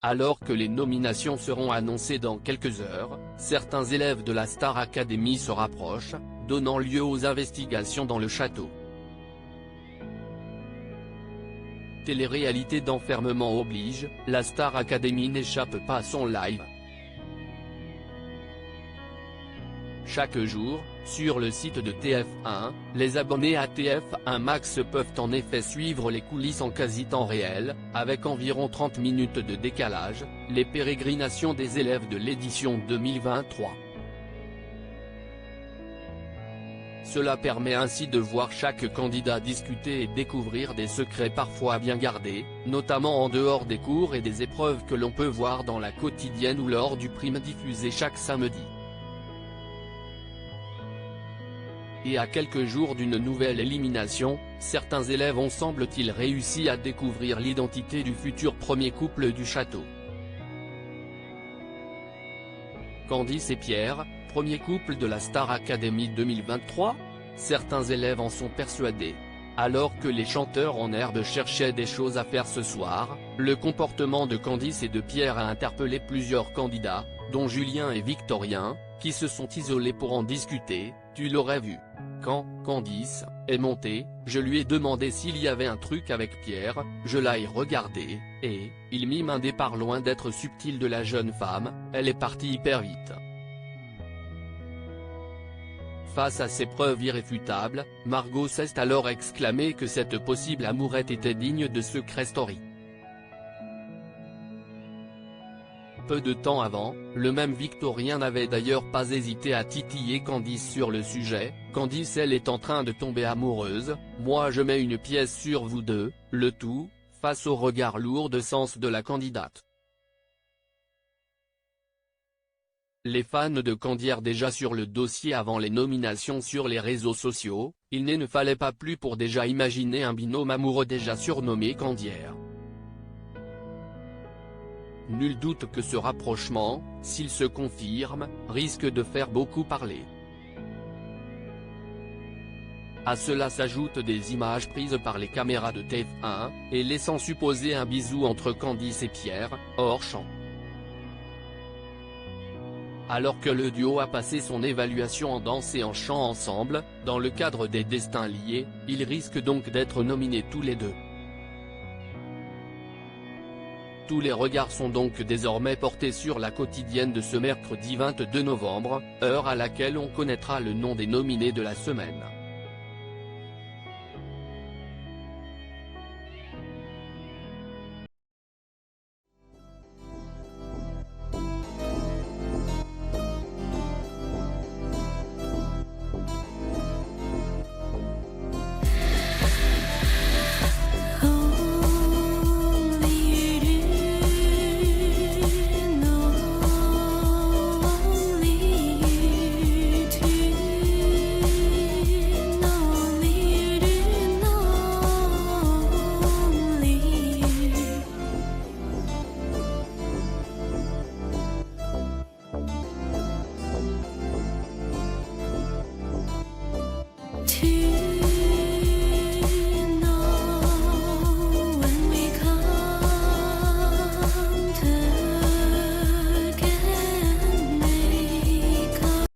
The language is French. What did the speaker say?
Alors que les nominations seront annoncées dans quelques heures, certains élèves de la Star Academy se rapprochent, donnant lieu aux investigations dans le château. Télé-réalité d'enfermement oblige, la Star Academy n'échappe pas à son live. Chaque jour, sur le site de TF1, les abonnés à TF1 Max peuvent en effet suivre les coulisses en quasi-temps réel, avec environ 30 minutes de décalage, les pérégrinations des élèves de l'édition 2023. Cela permet ainsi de voir chaque candidat discuter et découvrir des secrets parfois bien gardés, notamment en dehors des cours et des épreuves que l'on peut voir dans la quotidienne ou lors du prime diffusé chaque samedi. Et à quelques jours d'une nouvelle élimination, certains élèves ont semble-t-il réussi à découvrir l'identité du futur premier couple du château. Candice et Pierre, premier couple de la Star Academy 2023 ? Certains élèves en sont persuadés. Alors que les chanteurs en herbe cherchaient des choses à faire ce soir, le comportement de Candice et de Pierre a interpellé plusieurs candidats, dont Julien et Victorien, qui se sont isolés pour en discuter. Tu l'aurais vu. Quand Candice est montée, je lui ai demandé s'il y avait un truc avec Pierre, je l'ai regardé, et il mime un départ loin d'être subtil de la jeune femme, elle est partie hyper vite. Face à ces preuves irréfutables, Margot s'est alors exclamé que cette possible amourette était digne de Secret Story. Peu de temps avant, le même Victorien n'avait d'ailleurs pas hésité à titiller Candice sur le sujet. Candice elle est en train de tomber amoureuse, moi je mets une pièce sur vous deux, le tout, face au regard lourd de sens de la candidate. Les fans de Candière déjà sur le dossier avant les nominations sur les réseaux sociaux, il ne fallait pas plus pour déjà imaginer un binôme amoureux déjà surnommé Candière. Nul doute que ce rapprochement, s'il se confirme, risque de faire beaucoup parler. À cela s'ajoutent des images prises par les caméras de TF1, et laissant supposer un bisou entre Candice et Pierre, hors champ. Alors que le duo a passé son évaluation en danse et en chant ensemble, dans le cadre des Destins liés, ils risquent donc d'être nominés tous les deux. Tous les regards sont donc désormais portés sur la quotidienne de ce mercredi 22 novembre, heure à laquelle on connaîtra le nom des nominés de la semaine. To